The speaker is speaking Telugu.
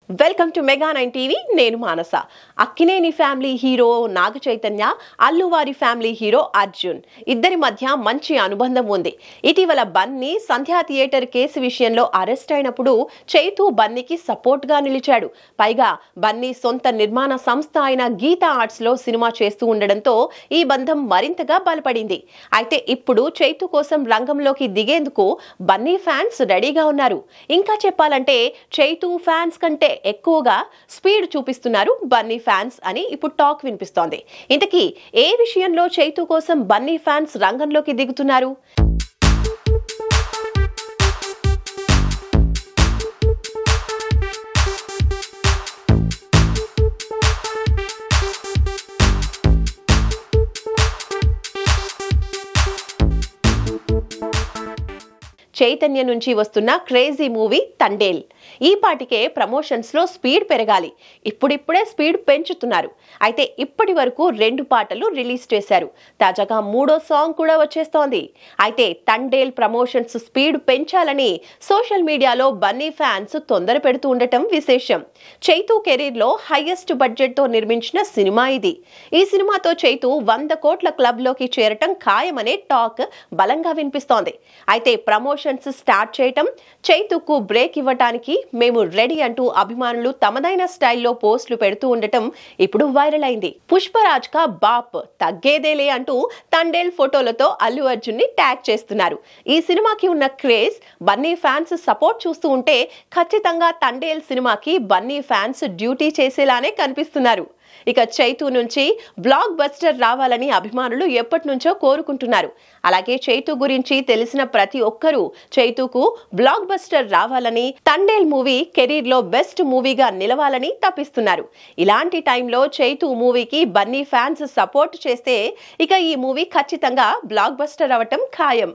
Welcome to mega 9 TV. నేను మానస. Akkineni family hero Naga Chaitanya, అల్లువారి family hero Arjun ఇద్దరి మధ్య మంచి అనుబంధం ఉంది. ఇటీవల బన్నీ సంధ్యా థియేటర్ కేసు విషయంలో అరెస్ట్ అయినప్పుడు చైతు బన్నీకి సపోర్ట్ గా నిలిచాడు. పైగా బన్నీ సొంత నిర్మాణ సంస్థ అయిన గీతా ఆర్ట్స్ లో సినిమా చేస్తూ ఉండడంతో ఈ బంధం మరింతగా బలపడింది. అయితే ఇప్పుడు చైతు కోసం రంగంలోకి దిగేందుకు బన్నీ ఫ్యాన్స్ రెడీగా ఉన్నారు. ఇంకా చెప్పాలంటే చైతు ఫ్యాన్స్ కంటే ఎక్కువగా స్పీడ్ చూపిస్తున్నారు బన్నీ ఫ్యాన్స్ అని ఇప్పుడు టాక్ వినిపిస్తోంది. ఇంతకీ ఏ విషయంలో చైతు కోసం బన్నీ ఫ్యాన్స్ రంగంలోకి దిగుతున్నారు? చైతన్య నుంచి వస్తున్న క్రేజీ మూవీ తండేల్ ఈ పాటికే ప్రమోషన్స్ లో స్పీడ్ పెరగాలి. ఇప్పుడిప్పుడే స్పీడ్ పెంచుతున్నారు. అయితే ఇప్పటి వరకు 2 పాటలు రిలీజ్ చేశారు. తాజాగా 3వ సాంగ్ కూడా వచ్చేస్తోంది. అయితే తండేల్ ప్రమోషన్స్ స్పీడ్ పెంచాలని సోషల్ మీడియాలో బన్నీ ఫ్యాన్స్ తొందర పెడుతూ ఉండటం విశేషం. చైతు కెరీర్ లో హైయెస్ట్ బడ్జెట్ తో నిర్మించిన సినిమా ఇది. ఈ సినిమాతో చైతు 100 కోట్ల క్లబ్ లోకి చేరటం ఖాయమనే టాక్ బలంగా వినిపిస్తోంది. అయితే ప్రమోషన్ స్టార్ట్ చేయటం, చైతుకు బ్రేక్ ఇవ్వటానికి మేము రెడీ అంటూ అభిమానులు తమదైన స్టైల్లో పోస్టులు పెడుతూ ఉండటం ఇప్పుడు వైరల్ అయింది. పుష్పరాజ్ కా బాప్ తగ్గేదేలే అంటూ తండేల్ ఫోటోలతో అల్లు అర్జున్ ని ట్యాగ్ చేస్తున్నారు. ఈ సినిమాకి ఉన్న క్రేజ్ బన్నీ ఫ్యాన్స్ సపోర్ట్ చూస్తూ ఉంటే ఖచ్చితంగా తండేల్ సినిమాకి బన్నీ ఫ్యాన్స్ డ్యూటీ చేసేలానే కనిపిస్తున్నారు. ఇక చైతు నుంచి బ్లాక్ బస్టర్ రావాలని అభిమానులు ఎప్పటి నుంచో కోరుకుంటున్నారు. అలాగే చైతు గురించి తెలిసిన ప్రతి ఒక్కరూ చైతుకు బ్లాక్ బస్టర్ రావాలని, తండేల్ మూవీ కెరీర్ లో బెస్ట్ మూవీగా నిలవాలని తప్పిస్తున్నారు. ఇలాంటి టైంలో చైతు మూవీకి బన్నీ ఫ్యాన్స్ సపోర్ట్ చేస్తే ఇక ఈ మూవీ ఖచ్చితంగా బ్లాక్ బస్టర్ అవటం ఖాయం.